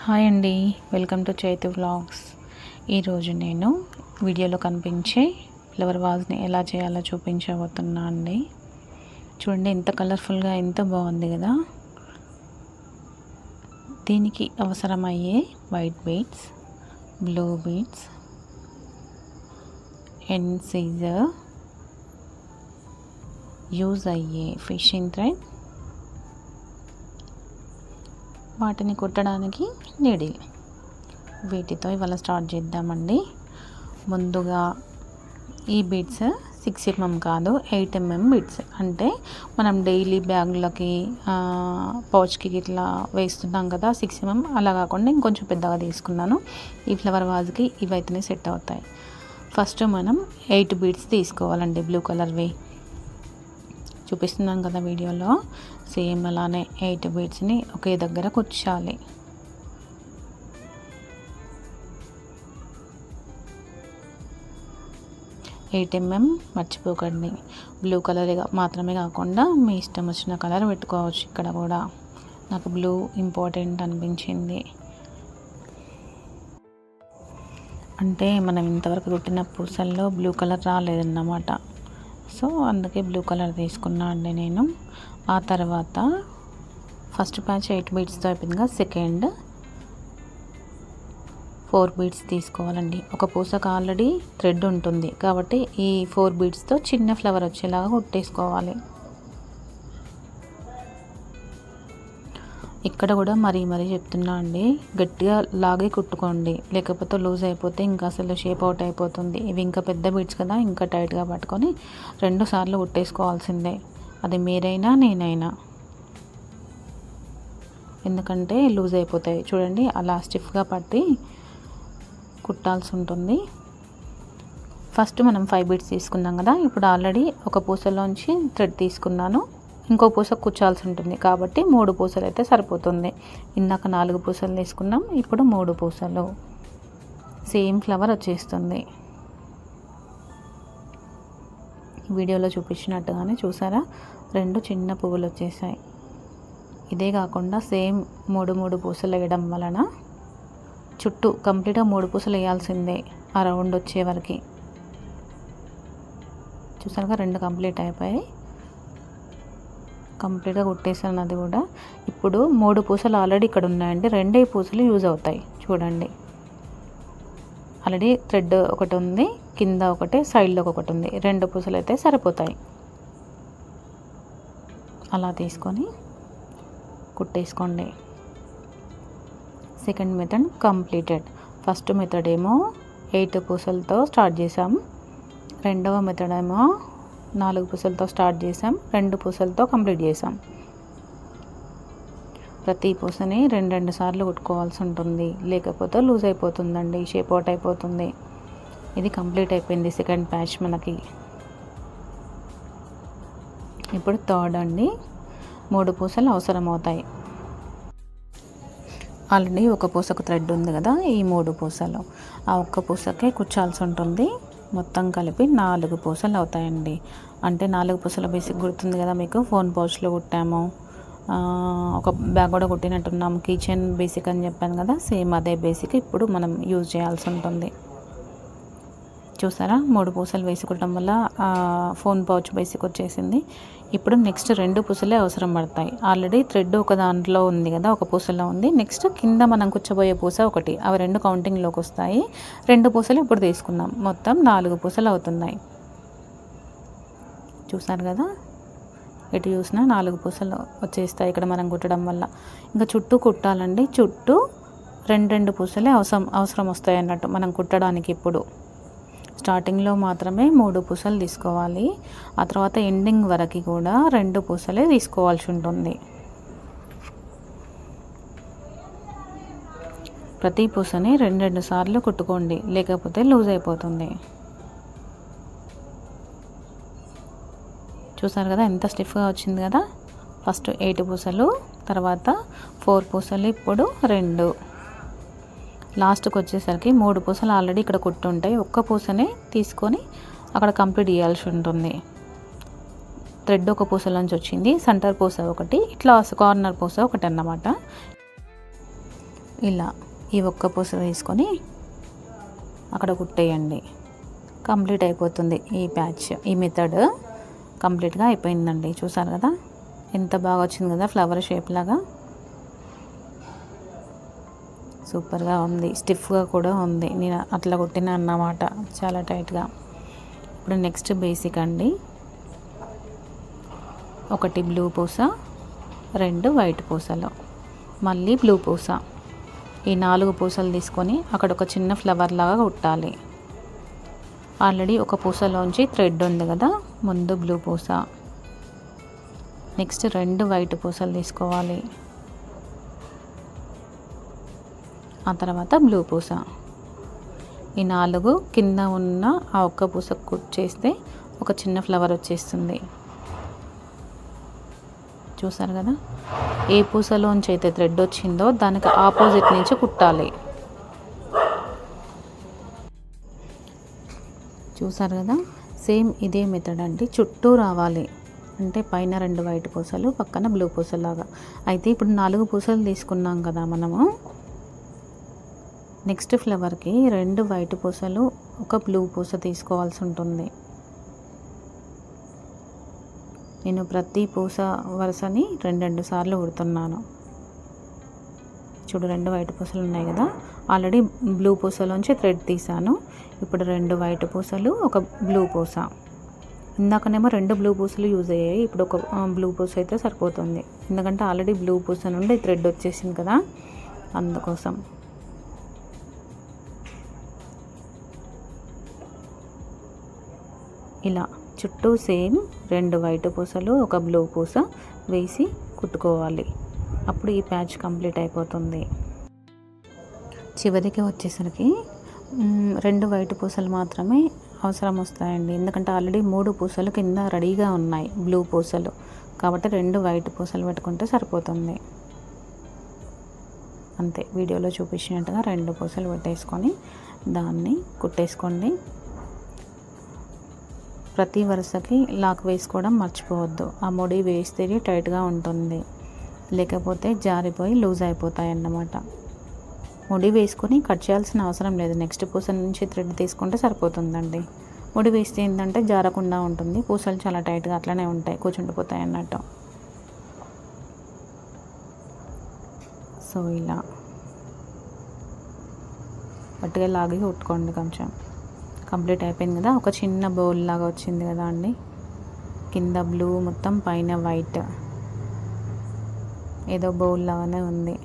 Hi అండి, welcome to Chaitu vlogs. ఈరోజు నేను వీడియోలో కనిపించే ఫ్లవర్ వాజ్ని ఎలా చేయాలో చూపించబోతున్నా అండి. చూడండి ఎంత కలర్ఫుల్గా, ఎంత బాగుంది కదా. దీనికి అవసరమయ్యే white beads, blue beads, and scissor, use అయ్యే ఫిషింగ్ థ్రెడ్, వాటిని కుట్టడానికి నీడిల్. వీటితో ఇవాళ స్టార్ట్ చేద్దామండి. ముందుగా ఈ బీడ్స్ 6 mm కాదు 8 mm బీడ్స్, అంటే మనం డైలీ బ్యాగులకి పౌచ్కి ఇట్లా వేస్తున్నాం కదా 6 mm, అలా కాకుండా ఇంకొంచెం పెద్దగా తీసుకున్నాను. ఈ ఫ్లవర్ వాజ్కి ఇవైతేనే సెట్ అవుతాయి. ఫస్ట్ మనం 8 బీడ్స్ తీసుకోవాలండి, బ్లూ కలర్వి. చూపిస్తున్నాను కదా వీడియోలో, సేమ్ అలానే 8 బీడ్స్ని ఒకే దగ్గర కుచ్చాలి. mm మర్చిపోకండి. బ్లూ కలర్ మాత్రమే కాకుండా మీ ఇష్టం వచ్చిన కలర్ పెట్టుకోవచ్చు. ఇక్కడ కూడా నాకు బ్లూ ఇంపార్టెంట్ అనిపించింది. అంటే మనం ఇంతవరకు కుట్టిన పూసల్లో బ్లూ కలర్ రాలేదన్నమాట, సో అందుకే బ్లూ కలర్ తీసుకున్నా అండి నేను. ఆ తర్వాత ఫస్ట్ ప్యాచ్ 8 బీడ్స్తో అయిపోయిందిగా, సెకండ్ 4 బీడ్స్ తీసుకోవాలండి. ఒక పూసకు ఆల్రెడీ థ్రెడ్ ఉంటుంది కాబట్టి ఈ 4 బీడ్స్తో చిన్న ఫ్లవర్ వచ్చేలాగా కుట్టేసుకోవాలి. ఇక్కడ కూడా మరీ చెప్తున్నా అండి, గట్టిగా లాగే కుట్టుకోండి, లేకపోతే లూజ్ అయిపోతే ఇంకా అసలు షేప్ అవుట్ అయిపోతుంది. ఇవి ఇంకా పెద్ద బీడ్స్ కదా, ఇంకా టైట్గా పట్టుకొని 2 సార్లు కుట్టేసుకోవాల్సిందే, అది మీరైనా నేనైనా, ఎందుకంటే లూజ్ అయిపోతాయి. చూడండి అలా స్టిఫ్గా పట్టి కుట్టాల్సి ఉంటుంది. ఫస్ట్ మనం 5 బీడ్స్ తీసుకున్నాం కదా, ఇప్పుడు ఆల్రెడీ ఒక పూసలోంచి థ్రెడ్ తీసుకున్నాను, ఇంకో పూస కుచ్చాల్సి ఉంటుంది కాబట్టి 3 పూసలు అయితే సరిపోతుంది. ఇందాక 4 పూసలు తీసుకున్నాం, ఇప్పుడు 3 పూసలు. సేమ్ ఫ్లవర్ వచ్చేస్తుంది వీడియోలో చూపించినట్టుగానే. చూసారా, 2 చిన్న పువ్వులు వచ్చేసాయి. ఇదే కాకుండా సేమ్ 3 పూసలు వేయడం వలన చుట్టూ కంప్లీట్గా 3 పూసలు వేయాల్సిందే ఆ రౌండ్ వచ్చే వరకు. చూసారుగా 2 కంప్లీట్ అయిపోయాయి, కంప్లీట్గా కుట్టేసాను అది కూడా. ఇప్పుడు 3 పూసలు ఆల్రెడీ ఇక్కడ ఉన్నాయండి, 2 పూసలు యూజ్ అవుతాయి. చూడండి ఆల్రెడీ థ్రెడ్ ఒకటి ఉంది, కింద ఒకటి, సైడ్లో ఒకటి ఉంది, 2 పూసలు అయితే సరిపోతాయి. అలా తీసుకొని కుట్టేసుకోండి. Second method completed. First method ఏమో 8 పూసలతో స్టార్ట్ చేసాం, రెండవ మెథడ్ ఏమో 4 పూసలతో స్టార్ట్ చేసాం, 2 పూసలతో కంప్లీట్ చేసాం. ప్రతి పూసని 2 సార్లు కుట్టుకోవాల్సి ఉంటుంది, లేకపోతే లూజ్ అయిపోతుందండి, షేప్ అవుట్ అయిపోతుంది. ఇది కంప్లీట్ అయిపోయింది సెకండ్ ప్యాచ్ మనకి. ఇప్పుడు థర్డ్ అండి, 3 పూసలు అవసరం అవుతాయి. ఆల్రెడీ ఒక పూసకు థ్రెడ్ ఉంది కదా, ఈ 3 పూసలు ఆ ఒక్క పూసకే కుచ్చాల్సి ఉంటుంది. మొత్తం కలిపి 4 పూసలు అవుతాయండి. అంటే 4 పూసల బేసిక్ గుర్తుంది కదా మీకు, ఫోన్ పౌచ్లో కుట్టాము, ఒక బ్యాగ్ కూడా కుట్టినట్టున్నాం, కిచెన్ బేసిక్ అని చెప్పాను కదా, సేమ్ అదే బేసిక్ ఇప్పుడు మనం యూజ్ చేయాల్సి ఉంటుంది. చూసారా 3 పూసలు వేసుకుంటాం వల్ల ఫోన్ పౌచ్ బేసిక్ వచ్చేసింది. ఇప్పుడు నెక్స్ట్ 2 పూసలే అవసరం పడతాయి. ఆల్రెడీ థ్రెడ్ ఒక దాంట్లో ఉంది కదా, ఒక పూసలో ఉంది. నెక్స్ట్ కింద మనం కుచ్చబోయే పూస ఒకటి, అవి 2 కౌంటింగ్లోకి వస్తాయి. 2 పూసలు ఇప్పుడు తీసుకున్నాం, మొత్తం 4 పూసలు అవుతున్నాయి. చూసారు కదా, ఎటు చూసినా 4 పూసలు వచ్చేస్తాయి ఇక్కడ మనం కుట్టడం వల్ల. ఇంకా చుట్టూ కుట్టాలండి, చుట్టూ 2 పూసలే అవసరం వస్తాయి అన్నట్టు మనం కుట్టడానికి. ఇప్పుడు స్టార్టింగ్లో మాత్రమే 3 పూసలు తీసుకోవాలి, ఆ తర్వాత ఎండింగ్ వరకు కూడా 2 పూసలే తీసుకోవాల్సి ఉంటుంది. ప్రతి పూసని 2 సార్లు కుట్టుకోండి, లేకపోతే లూజ్ అయిపోతుంది. చూసారు కదా ఎంత స్టిఫ్గా వచ్చింది కదా. ఫస్ట్ 8 పూసలు, తర్వాత 4 పూసలు, ఇప్పుడు 2. లాస్ట్కి వచ్చేసరికి 3 పూసలు ఆల్రెడీ ఇక్కడ కుట్టుంటాయి, ఒక్క పూసనే తీసుకొని అక్కడ కంప్లీట్ చేయాల్సి ఉంటుంది. థ్రెడ్ ఒక పూసలోంచి వచ్చింది, సెంటర్ పూస ఒకటి, ఇట్లా కార్నర్ పూస ఒకటి అన్నమాట. ఇలా ఈ ఒక్క పూస తీసుకొని అక్కడ కుట్టేయండి. కంప్లీట్ అయిపోతుంది ఈ ప్యాచ్. ఈ మెథడ్ కంప్లీట్గా అయిపోయిందండి. చూసారు కదా ఎంత బాగా వచ్చింది కదా, ఫ్లవర్ షేప్ లాగా. సూపర్గా ఉంది, స్టిఫ్గా కూడా ఉంది. నేను అట్లా కుట్టిన అన్నమాట, చాలా టైట్గా. ఇప్పుడు నెక్స్ట్ బేసిక్ అండి. ఒకటి బ్లూ పూస, 2 వైట్ పూసలు, మళ్ళీ బ్లూ పూస. ఈ 4 పూసలు తీసుకొని అక్కడ ఒక చిన్న ఫ్లవర్ లాగా కుట్టాలి. ఆల్రెడీ ఒక పూసలోంచి థ్రెడ్ ఉంది కదా, ముందు బ్లూ పూస, నెక్స్ట్ 2 వైట్ పూసలు తీసుకోవాలి, ఆ తర్వాత బ్లూ పూస. ఈ 4 కింద ఉన్న ఆ ఒక్క పూస కుట్ చేస్తే ఒక చిన్న ఫ్లవర్ వచ్చేస్తుంది. చూసారు కదా, ఏ పూసలోంచి అయితే థ్రెడ్ వచ్చిందో దానికి ఆపోజిట్ నుంచి కుట్టాలి. చూసారు కదా, సేమ్ ఇదే మెథడ్ అండి. చుట్టూ రావాలి, అంటే పైన 2 వైట్ పూసలు, పక్కన బ్లూ పూసలాగా. అయితే ఇప్పుడు 4 పూసలు తీసుకున్నాం కదా మనము. నెక్స్ట్ ఫ్లవర్కి 2 వైట్ పూసలు, ఒక బ్లూ పూస తీసుకోవాల్సి ఉంటుంది. నేను ప్రతి పూస వరుసని 2 సార్లు కుడుతున్నాను. చూడు, 2 వైట్ పూసలు ఉన్నాయి కదా, ఆల్రెడీ బ్లూ పూసలోంచి థ్రెడ్ తీసాను. ఇప్పుడు 2 వైట్ పూసలు, ఒక బ్లూ పూస. ఇందాకనేమో 2 బ్లూ పూసలు యూజ్ అయ్యాయి, ఇప్పుడు ఒక బ్లూ పూస అయితే సరిపోతుంది. ఎందుకంటే ఆల్రెడీ బ్లూ పూస నుండి థ్రెడ్ వచ్చేసింది కదా, అందుకోసం. ఇలా చుట్టూ సేమ్ 2 వైట్ పూసలు, ఒక బ్లూ పూస వేసి కుట్టుకోవాలి. అప్పుడు ఈ ప్యాచ్ కంప్లీట్ అయిపోతుంది. చివరికి వచ్చేసరికి 2 వైట్ పూసలు మాత్రమే అవసరం వస్తాయండి. ఎందుకంటే ఆల్రెడీ 3 పూసలు కింద రెడీగా ఉన్నాయి, బ్లూ పూసలు. కాబట్టి 2 వైట్ పూసలు పెట్టుకుంటే సరిపోతుంది. అంతే, వీడియోలో చూపించినట్టుగా 2 పూసలు పెట్టేసుకొని దాన్ని కుట్టేసుకోండి. ప్రతి వరుసకి లాక్ వేసుకోవడం మర్చిపోవద్దు. ఆ ముడి వేస్తే టైట్గా ఉంటుంది, లేకపోతే జారిపోయి లూజ్ అయిపోతాయి అన్నమాట. ముడి వేసుకొని కట్ చేయాల్సిన అవసరం లేదు. నెక్స్ట్ పూస నుంచి థ్రెడ్ తీసుకుంటే సరిపోతుందండి. ముడి వేస్తే ఏంటంటే జారకుండా ఉంటుంది, పూసలు చాలా టైట్గా అట్లనే ఉంటాయి, కూర్చుండిపోతాయి అన్నట్టు. సో ఇలా గట్టిగా లాగి కుట్టుకోండి. కొంచెం కంప్లీట్ అయిపోయింది కదా. ఒక చిన్న బౌల్ లాగా వచ్చింది కదా అండి, కింద బ్లూ మొత్తం, పైన వైట్, ఏదో బౌల్ లాగానే ఉంది.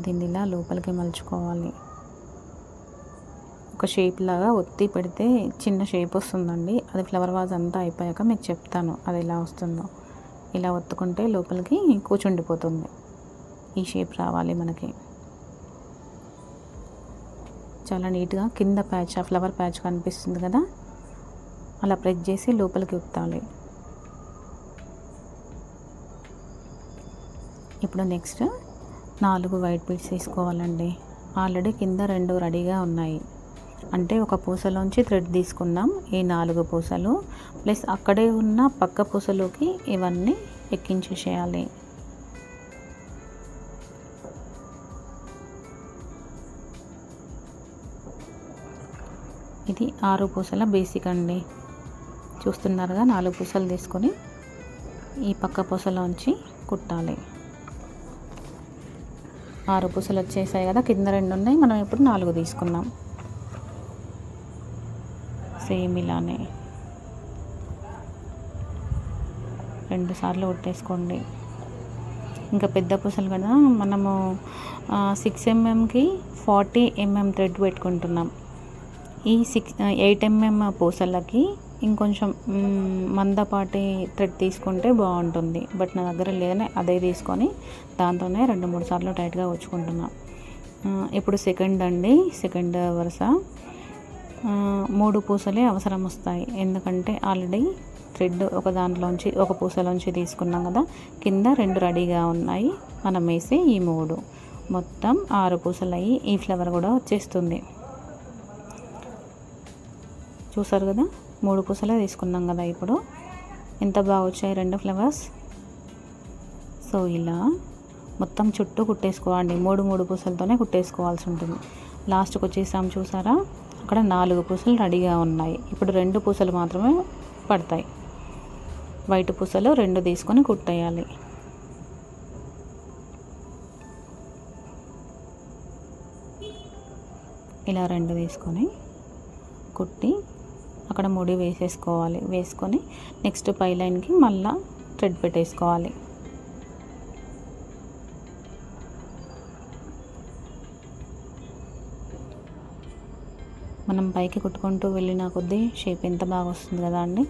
దీన్ని ఇలా లోపలికి మలుచుకోవాలి. ఒక షేప్ లాగా ఒత్తి పెడితే చిన్న షేప్ వస్తుందండి. అది ఫ్లవర్ వాజ్ అంతా అయిపోయాక మీకు చెప్తాను అది ఎలా వస్తుందో. ఇలా ఒత్తుకుంటే లోపలికి కూర్చుండిపోతుంది. ఈ షేప్ రావాలి మనకి. చాలా నీట్గా కింద ప్యాచ్, ఆ ఫ్లవర్ ప్యాచ్ కనిపిస్తుంది కదా, అలా ప్రెస్ చేసి లోపలికి ఉత్తాలి. ఇప్పుడు నెక్స్ట్ 4 వైట్ బీడ్స్ తీసుకోవాలండి. ఆల్రెడీ కింద 2 రెడీగా ఉన్నాయి, అంటే ఒక పూసలోంచి థ్రెడ్ తీసుకున్నాం. ఈ 4 పూసలు ప్లస్ అక్కడే ఉన్న పక్క పూసలోకి ఇవన్నీ ఎక్కించేసేయాలి. ఇది 6 పూసల బేసిక్ అండి. చూస్తున్నారుగా, 4 పూసలు తీసుకొని ఈ పక్క పూసలోంచి కుట్టాలి. 6 పూసలు వచ్చేసాయి కదా, కింద 2 ఉన్నాయి, మనం ఇప్పుడు 4 తీసుకున్నాం. సేమ్ ఇలానే 2 సార్లు కుట్టేసుకోండి. ఇంకా పెద్ద పూసలు కదా, మనము 6 mmకి 40 mm థ్రెడ్ పెట్టుకుంటున్నాం. ఈ 8 mm పూసలకి ఇంకొంచెం మందపాటి థ్రెడ్ తీసుకుంటే బాగుంటుంది. బట్ నా దగ్గర లేదని అదే తీసుకొని దాంతోనే 2-3 సార్లు టైట్గా వచ్చుకుంటున్నా. ఇప్పుడు సెకండ్ వరుస 3 పూసలే అవసరం వస్తాయి. ఎందుకంటే ఆల్రెడీ థ్రెడ్ ఒక పూసలోంచి తీసుకున్నాం కదా, కింద 2 రెడీగా ఉన్నాయి. మనం వేసి ఈ 3 మొత్తం 6 పూసలు అయ్యి ఈ ఫ్లవర్ కూడా వచ్చేస్తుంది. చూసారు కదా, 3 పూసలే తీసుకున్నాం కదా. ఇప్పుడు ఎంత బాగా వచ్చాయి 2 ఫ్లవర్స్. సో ఇలా మొత్తం చుట్టూ కుట్టేసుకోవాలి. 3 పూసలతోనే కుట్టేసుకోవాల్సి ఉంటుంది. లాస్ట్కి వచ్చేసాం చూసారా, అక్కడ 4 పూసలు రెడీగా ఉన్నాయి. ఇప్పుడు 2 పూసలు మాత్రమే పడతాయి. వైట్ పూసలు 2 తీసుకొని కుట్టేయాలి. ఇలా 2 తీసుకొని కుట్టి అక్కడ ముడి వేసేసుకోవాలి. వేసుకొని నెక్స్ట్ పై లైన్కి మళ్ళా థ్రెడ్ పెట్టేసుకోవాలి. మనం పైకి కుట్టుకుంటూ వెళ్ళిన కొద్దీ షేప్ ఎంత బాగా వస్తుంది కదా అండి.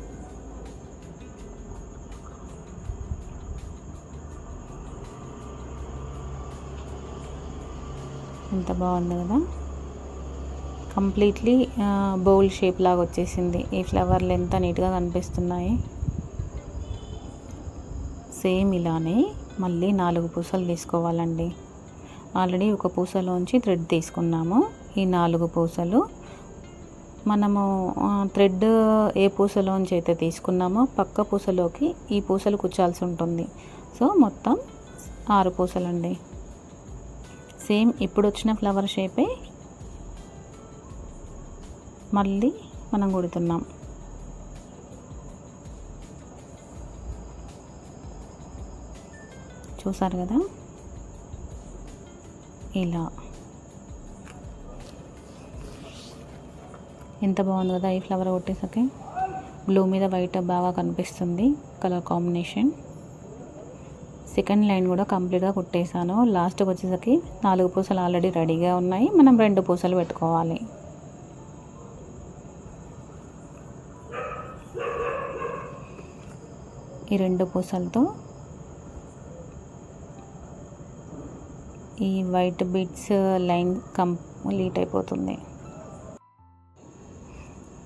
ఎంత బాగుంది కదా. కంప్లీట్లీ బౌల్ షేప్ లాగా వచ్చేసింది. ఈ ఫ్లవర్లు ఎంత నీట్గా కనిపిస్తున్నాయి. సేమ్ ఇలానే మళ్ళీ 4 పూసలు తీసుకోవాలండి. ఆల్రెడీ ఒక పూసలోంచి థ్రెడ్ తీసుకున్నాము. ఈ 4 పూసలు మనము థ్రెడ్ ఏ పూసలోంచి అయితే తీసుకున్నామో పక్క పూసలోకి ఈ పూసలు కుచ్చాల్సి ఉంటుంది. సో మొత్తం 6 పూసలండి. సేమ్ ఇప్పుడు వచ్చిన ఫ్లవర్ షేపే మళ్ళీ మనం కుడుతున్నాం. చూసారు కదా, ఇలా ఎంత బాగుంది కదా. ఈ ఫ్లవర్ కొట్టేసరికి బ్లూ మీద వైట్ బాగా కనిపిస్తుంది కలర్ కాంబినేషన్. సెకండ్ లైన్ కూడా కంప్లీట్గా కుట్టేశాను. లాస్ట్కి వచ్చేసరికి 4 పూసలు ఆల్రెడీ రెడీగా ఉన్నాయి. మనం 2 పూసలు పెట్టుకోవాలి. ఈ 2 పూసలతో ఈ వైట్ బీడ్స్ లైన్ కంప్లీట్ అయిపోతుంది.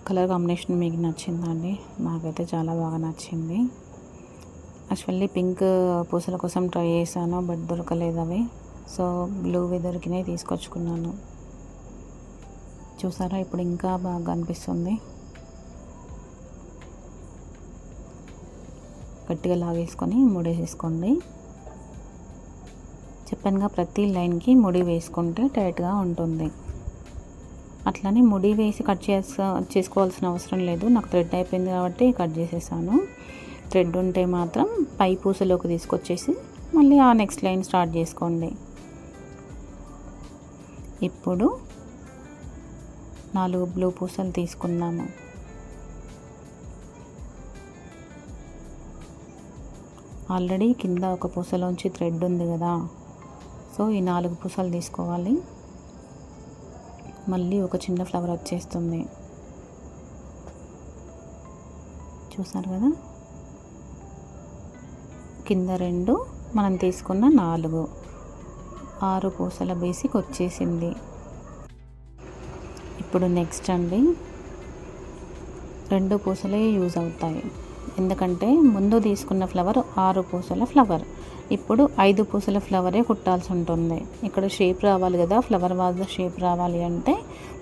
కలర్ కాంబినేషన్ మీకు నచ్చిందండి? నాకైతే చాలా బాగా నచ్చింది. యాక్చువల్లీ పింక్ పూసల కోసం ట్రై చేశాను, బట్ దొరకలేదు అవి. సో బ్లూవి దొరికినాయి, తీసుకొచ్చుకున్నాను. చూసారా, ఇప్పుడు ఇంకా బాగా అనిపిస్తుంది. గట్టిగా లాగేసుకొని ముడేసేసుకోండి. చెప్పానుగా, ప్రతి లైన్కి ముడి వేసుకుంటే టైట్గా ఉంటుంది. అట్లనే ముడి వేసి కట్ చేసుకోవాల్సిన అవసరం లేదు. నాకు థ్రెడ్ అయిపోయింది కాబట్టి కట్ చేసేసాను. థ్రెడ్ ఉంటే మాత్రం పై పూసలోకి తీసుకొచ్చేసి మళ్ళీ ఆ నెక్స్ట్ లైన్ స్టార్ట్ చేసుకోండి. ఇప్పుడు 4 బ్లూ పూసలు తీసుకున్నాము. ఆల్రెడీ కింద ఒక పూసలోంచి థ్రెడ్ ఉంది కదా, సో ఈ 4 పూసలు తీసుకోవాలి. మళ్ళీ ఒక చిన్న ఫ్లవర్ వచ్చేస్తుంది. చూసారు కదా, కింద 2, మనం తీసుకున్న 4, 6 పూసల బేసిక్ వచ్చేసింది. ఇప్పుడు నెక్స్ట్ అండి, 2 పూసలే యూజ్ అవుతాయి. ఎందుకంటే ముందు తీసుకున్న ఫ్లవర్ 6 పూసల ఫ్లవర్, ఇప్పుడు 5 పూసల ఫ్లవరే కుట్టాల్సి ఉంటుంది. ఇక్కడ షేప్ రావాలి కదా, ఫ్లవర్ వాజ్ షేప్ రావాలి అంటే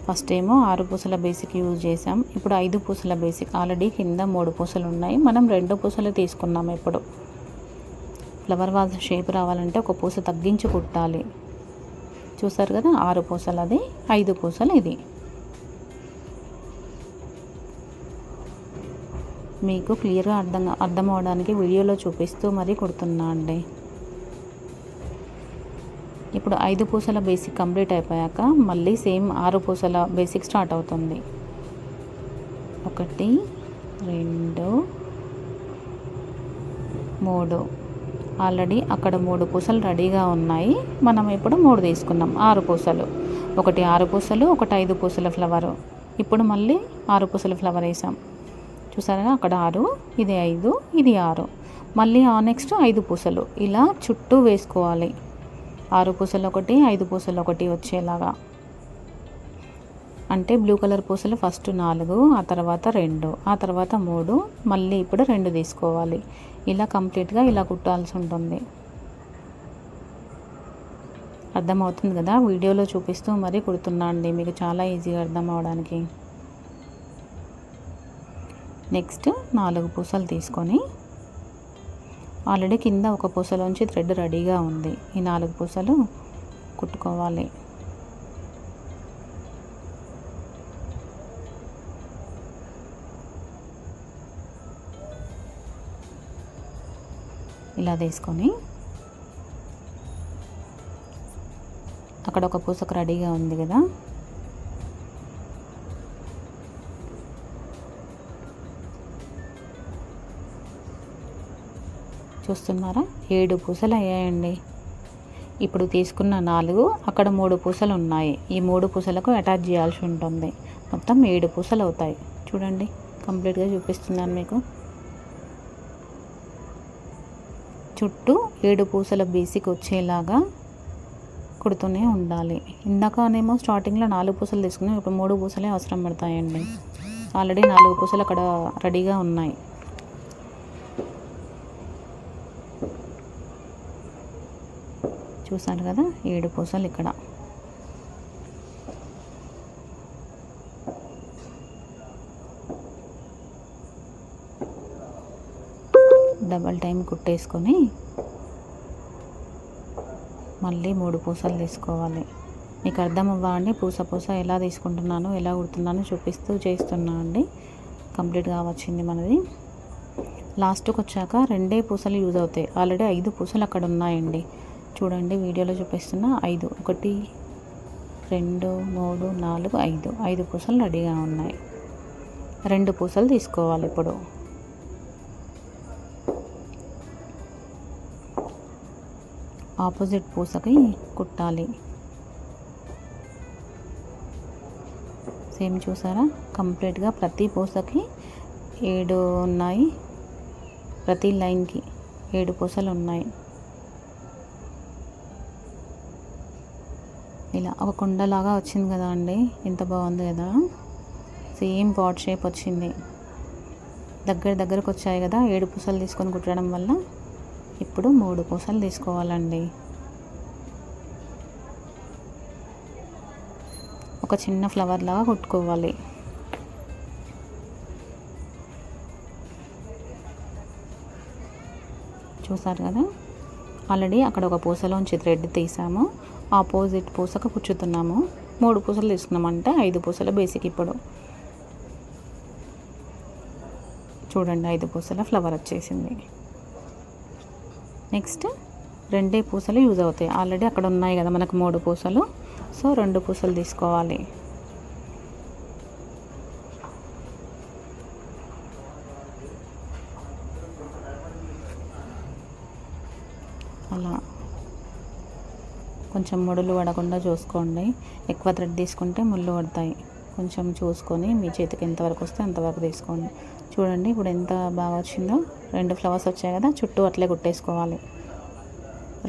ఫస్ట్ ఏమో 6 పూసల బేసిక్ యూజ్ చేసాం. ఇప్పుడు 5 పూసల బేసిక్. ఆల్రెడీ కింద 3 పూసలు ఉన్నాయి, మనం 2 పూసలు తీసుకున్నాం. ఇప్పుడు ఫ్లవర్ వాజ్ షేప్ రావాలంటే ఒక పూస తగ్గించి కుట్టాలి. చూసారు కదా, 6 పూసలు అది, 5 పూసలు ఇది. మీకు క్లియర్గా అర్థం అవడానికి వీడియోలో చూపిస్తూ మరీ కుడుతున్నా అండి. ఇప్పుడు 5 పూసల బేసిక్ కంప్లీట్ అయిపోయాక మళ్ళీ సేమ్ 6 పూసల బేసిక్ స్టార్ట్ అవుతుంది. 1 2 3. ఆల్రెడీ అక్కడ 3 పూసలు రెడీగా ఉన్నాయి. మనం ఇప్పుడు 3 తీసుకున్నాం. 6 పూసలు, ఒకటి 6 పూసలు, ఒకటి 5 పూసల ఫ్లవరు. ఇప్పుడు మళ్ళీ 6 పూసల ఫ్లవర్ వేసాం. చూసారా, అక్కడ 6, ఇది 5, ఇది 6. మళ్ళీ నెక్స్ట్ 5 పూసలు ఇలా చుట్టూ వేసుకోవాలి. 6 పూసలు ఒకటి, 5 పూసలు ఒకటి వచ్చేలాగా. అంటే బ్లూ కలర్ పూసలు ఫస్ట్ 4, ఆ తర్వాత 2, ఆ తర్వాత 3, మళ్ళీ ఇప్పుడు 2 తీసుకోవాలి. ఇలా కంప్లీట్గా ఇలా కుట్టాల్సి ఉంటుంది. అర్థమవుతుంది కదా, వీడియోలో చూపిస్తూ మరీ కుడుతున్నా అండి, మీకు చాలా ఈజీగా అర్థం అవడానికి. నెక్స్ట్ 4 పూసలు తీసుకొని ఆల్రెడీ కింద ఒక పూసలోంచి థ్రెడ్ రెడీగా ఉంది. ఈ 4 పూసలు కుట్టుకోవాలి. ఇలా తీసుకొని అక్కడ ఒక పూసకు రెడీగా ఉంది కదా, చూస్తున్నారా 7 పూసలు అయ్యాయండి. ఇప్పుడు తీసుకున్న 4, అక్కడ 3 పూసలు ఉన్నాయి. ఈ 3 పూసలకు అటాచ్ చేయాల్సి ఉంటుంది. మొత్తం 7 పూసలు అవుతాయి. చూడండి, కంప్లీట్గా చూపిస్తున్నాను మీకు. చుట్టూ 7 పూసల బేసిక్ వచ్చేలాగా కుడుతూనే ఉండాలి. ఇందాకనేమో స్టార్టింగ్లో 4 పూసలు తీసుకున్నాం, ఇప్పుడు 3 పూసలే అవసరం పడతాయండి. ఆల్రెడీ 4 పూసలు అక్కడ రెడీగా ఉన్నాయి. చూసారు కదా, 7 పూసలు ఇక్కడ. డబల్ టైం కుట్టేసుకొని మళ్ళీ 3 పూసలు తీసుకోవాలి. మీకు అర్థం అవ్వండి, పూస ఎలా తీసుకుంటున్నాను, ఎలా కుడుతున్నాను చూపిస్తూ చేస్తున్నా అండి. కంప్లీట్గా వచ్చింది మనది. లాస్ట్కి వచ్చాక 2 పూసలు యూజ్ అవుతాయి. ఆల్రెడీ 5 పూసలు అక్కడ ఉన్నాయండి. చూడండి, వీడియోలో చూపిస్తున్నా 5, 1, 2, 3, 4, 5 పూసలు రెడీగా ఉన్నాయి. 2 పూసలు తీసుకోవాలి. ఇప్పుడు ఆపోజిట్ పూసకి కుట్టాలి. సేమ్ చూసారా, కంప్లీట్గా ప్రతి పూసకి 7 ఉన్నాయి. ప్రతి లైన్కి 7 పూసలు ఉన్నాయి. ఇలా ఒక కుండలాగా వచ్చింది కదా అండి, ఎంత బాగుంది కదా. సేమ్ పాట్ షేప్ వచ్చింది. దగ్గరకు వచ్చాయి కదా 7 పూసలు తీసుకొని కుట్టడం వల్ల. ఇప్పుడు 3 పూసలు తీసుకోవాలండి. ఒక చిన్న ఫ్లవర్ లాగా కుట్టుకోవాలి. చూసారు కదా, ఆల్రెడీ అక్కడ ఒక పూసలోంచి థ్రెడ్ తీసాము, ఆపోజిట్ పూసకు కుచ్చుతున్నాము. 3 పూసలు తీసుకున్నామంటే 5 పూసల బేసిక్. ఇప్పుడు చూడండి, 5 పూసల ఫ్లవర్ వచ్చేసింది. నెక్స్ట్ 2 పూసలు యూజ్ అవుతాయి. ఆల్రెడీ అక్కడ ఉన్నాయి కదా మనకు 3 పూసలు, సో 2 పూసలు తీసుకోవాలి. అలా కొంచెం ముడులు పడకుండా చూసుకోండి. ఎక్కువ థ్రెడ్ తీసుకుంటే ముళ్ళు పడతాయి. కొంచెం చూసుకొని మీ చేతికి ఎంతవరకు వస్తే అంతవరకు తీసుకోండి. చూడండి, ఇప్పుడు ఎంత బాగా వచ్చిందో. 2 ఫ్లవర్స్ వచ్చాయి కదా, చుట్టూ అట్లే కుట్టేసుకోవాలి.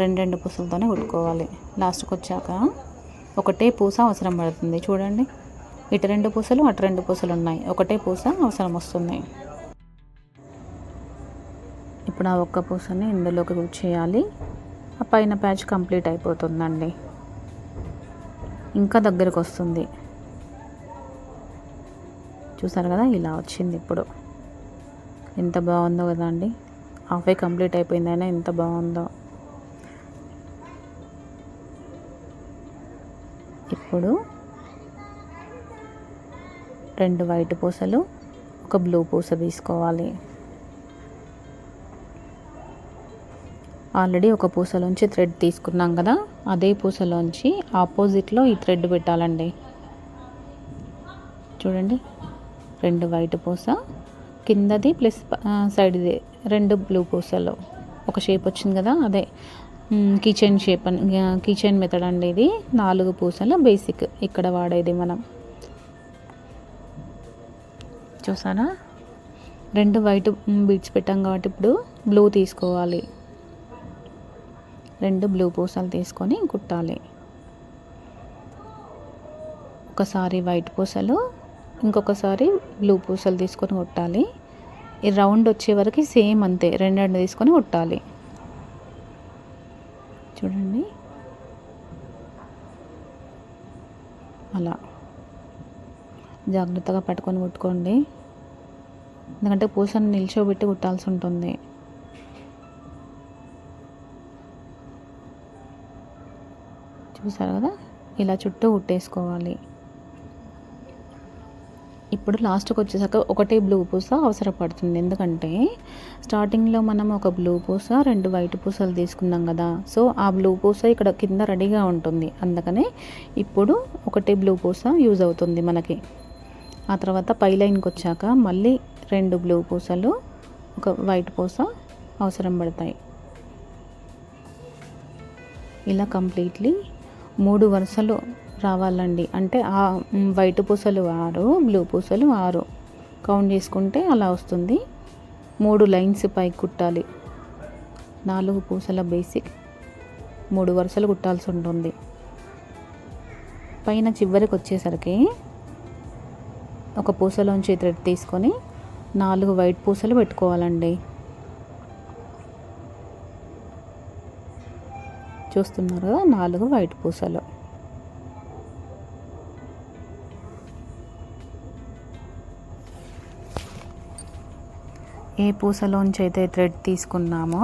2 పూసలతోనే కుట్టుకోవాలి. లాస్ట్కి వచ్చాక ఒకటే పూస అవసరం పడుతుంది. చూడండి, ఇటు 2 పూసలు, అటు 2 పూసలు ఉన్నాయి. ఒకటే పూస అవసరం వస్తుంది. ఇప్పుడు ఆ ఒక్క పూసని ఇందులోకి గుచ్చేయాలి. ఆ పైన ప్యాచ్ కంప్లీట్ అయిపోతుందండి. ఇంకా దగ్గరకు వస్తుంది. చూసారు కదా, ఇలా వచ్చింది. ఇప్పుడు ఎంత బాగుందో కదా అండి. హాఫ్ కంప్లీట్ అయిపోయింది, అయినా ఎంత బాగుందో. ఇప్పుడు 2 వైట్ పూసలు, ఒక బ్లూ పూస తీసుకోవాలి. ఆల్రెడీ ఒక పూసలోంచి థ్రెడ్ తీసుకున్నాం కదా, అదే పూసలోంచి ఆపోజిట్లో ఈ థ్రెడ్ పెట్టాలండి. చూడండి, 2 వైట్ పూస, కిందది ప్లస్ సైడ్ది 2 బ్లూ పూసలు. ఒక షేప్ వచ్చింది కదా, అదే కిచెన్ షేప్ అని, కిచెన్ మెథడ్ అండి ఇది. 4 పూసల బేసిక్ ఇక్కడ వాడేది మనం. చూసారా, 2 వైట్ బీడ్స్ పెట్టాం కాబట్టి ఇప్పుడు బ్లూ తీసుకోవాలి. 2 బ్లూ పూసలు తీసుకొని కుట్టాలి. ఒకసారి వైట్ పూసలు, ఇంకొకసారి బ్లూ పూసలు తీసుకొని కుట్టాలి. ఈ రౌండ్ వచ్చే వరకు సేమ్ అంతే, 2 తీసుకొని కుట్టాలి. చూడండి, అలా జాగ్రత్తగా పట్టుకొని కుట్టుకోండి, ఎందుకంటే పూసను నిల్చోబెట్టి కుట్టాల్సి ఉంటుంది. చూసారు కదా, ఇలా చుట్టూ కుట్టేసుకోవాలి. ఇప్పుడు లాస్ట్కి వచ్చేసాక ఒకటే బ్లూ పూస అవసరపడుతుంది, ఎందుకంటే స్టార్టింగ్లో మనం ఒక బ్లూ పూస 2 వైట్ పూసలు తీసుకున్నాం కదా, సో ఆ బ్లూ పూస ఇక్కడ కింద రెడీగా ఉంటుంది, అందుకనే ఇప్పుడు ఒకటే బ్లూ పూస యూజ్ అవుతుంది మనకి. ఆ తర్వాత పై లైన్కి వచ్చాక మళ్ళీ 2 బ్లూ పూసలు, ఒక వైట్ పూస అవసరం పడతాయి. ఇలా కంప్లీట్లీ 3 వరుసలు రావాలండి. అంటే ఆ వైట్ పూసలు 6, బ్లూ పూసలు 6 కౌంట్ చేసుకుంటే అలా వస్తుంది. 3 లైన్స్ పైకి కుట్టాలి. 4 పూసల బేసిక్ 3 వరుసలు కుట్టాల్సి ఉంటుంది. పైన చివరికి వచ్చేసరికి ఒక పూసలోంచి థ్రెడ్ తీసుకొని 4 వైట్ పూసలు పెట్టుకోవాలండి. చూస్తున్నారు కదా, 4 వైట్ పూసలు. ఏ పూసలోంచి అయితే థ్రెడ్ తీసుకున్నామో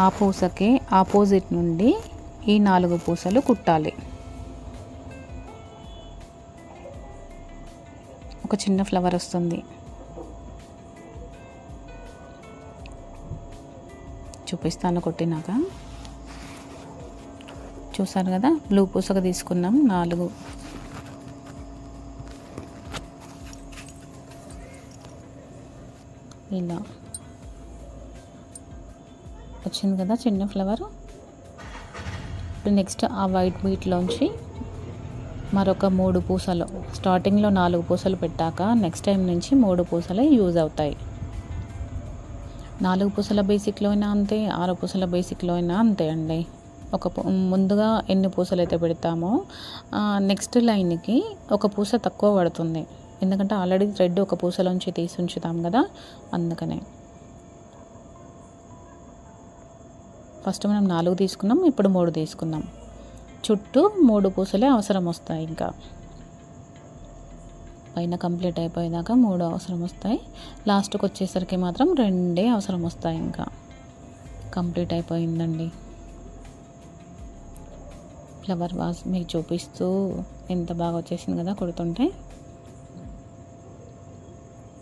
ఆ పూసకి ఆపోజిట్ నుండి ఈ 4 పూసలు కుట్టాలి. ఒక చిన్న ఫ్లవర్ వస్తుంది. చూపిస్తాను కొట్టినాక. చూసారు కదా, బ్లూ పూసగా తీసుకున్నాం 4. ఇలా వచ్చింది కదా చిన్న ఫ్లవర్. ఇప్పుడు నెక్స్ట్ ఆ వైట్ బీట్లోంచి మరొక 3 పూసలు, స్టార్టింగ్లో 4 పూసలు పెట్టాక నెక్స్ట్ టైం నుంచి 3 పూసలే యూజ్ అవుతాయి. 4 పూసల బేసిక్లో అయినా అంతే, 6 పూసల బేసిక్లో అయినా అంతే అండి. ముందుగా ఎన్ని పూసలు అయితే పెడతామో నెక్స్ట్ లైన్కి ఒక పూస తక్కువ పడుతుంది, ఎందుకంటే ఆల్రెడీ థ్రెడ్ ఒక పూసలోంచి తీసి ఉంచుతాం కదా, అందుకనే. ఫస్ట్ మనం 4 తీసుకున్నాం, ఇప్పుడు 3 తీసుకున్నాం. చుట్టూ 3 పూసలే అవసరం వస్తాయి. ఇంకా పైన కంప్లీట్ అయిపోయేదాకా 3 అవసరం వస్తాయి. లాస్ట్కి వచ్చేసరికి మాత్రం 2 అవసరం వస్తాయి. ఇంకా కంప్లీట్ అయిపోయిందండి. ఫ్లవర్ వాజ్ మీకు చూపిస్తూ ఎంత బాగా వచ్చేసింది కదా కుడుతుంటే.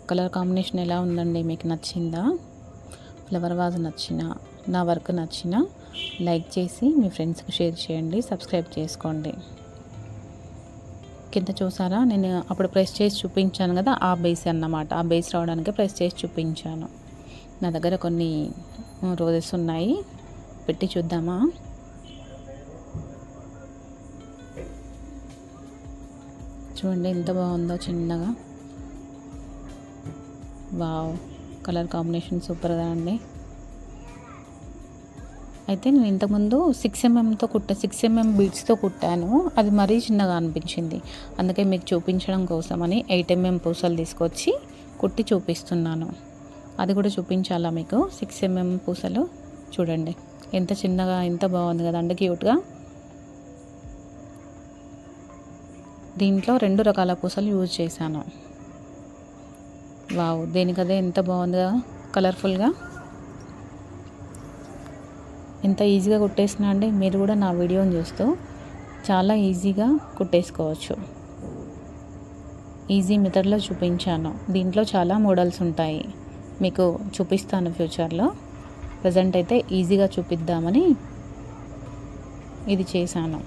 కలర్ కాంబినేషన్ ఎలా ఉందండి, మీకు నచ్చిందా? ఫ్లవర్ వాజ్ నచ్చినా, నా వర్క్ నచ్చినా లైక్ చేసి మీ ఫ్రెండ్స్కి షేర్ చేయండి, సబ్స్క్రైబ్ చేసుకోండి. కింద చూసారా, నేను అప్పుడు ప్రెస్ చేసి చూపించాను కదా, ఆ బేస్ అన్నమాట. ఆ బేస్ రావడానికి ప్రెస్ చేసి చూపించాను. నా దగ్గర కొన్ని రోజెస్ ఉన్నాయి, పెట్టి చూద్దామా? చూడండి ఎంత బాగుందో చిన్నగా. వావ్, కలర్ కాంబినేషన్ సూపర్గా అండి. అయితే నేను ఇంతకుముందు 6 mm బీడ్స్తో కుట్టాను, అది మరీ చిన్నగా అనిపించింది. అందుకే మీకు చూపించడం కోసమని 8 mm పూసలు తీసుకొచ్చి కుట్టి చూపిస్తున్నాను. అది కూడా చూపించాలా మీకు? 6 mm పూసలు చూడండి ఎంత చిన్నగా, ఎంత బాగుంది కదండి, క్యూట్గా. దీంట్లో 2 రకాల పూసలు యూజ్ చేశాను. వావ్, దేనికదే ఎంత బాగుందిగా, కలర్ఫుల్గా. ఎంత ఈజీగా కుట్టేసినా అండి. మీరు కూడా నా వీడియోని చూస్తూ చాలా ఈజీగా కుట్టేసుకోవచ్చు. ఈజీ మెథడ్లో చూపించాను. దీంట్లో చాలా మోడల్స్ ఉంటాయి, మీకు చూపిస్తాను ఫ్యూచర్లో. ప్రజెంట్ అయితే ఈజీగా చూపిద్దామని ఇది చేశాను.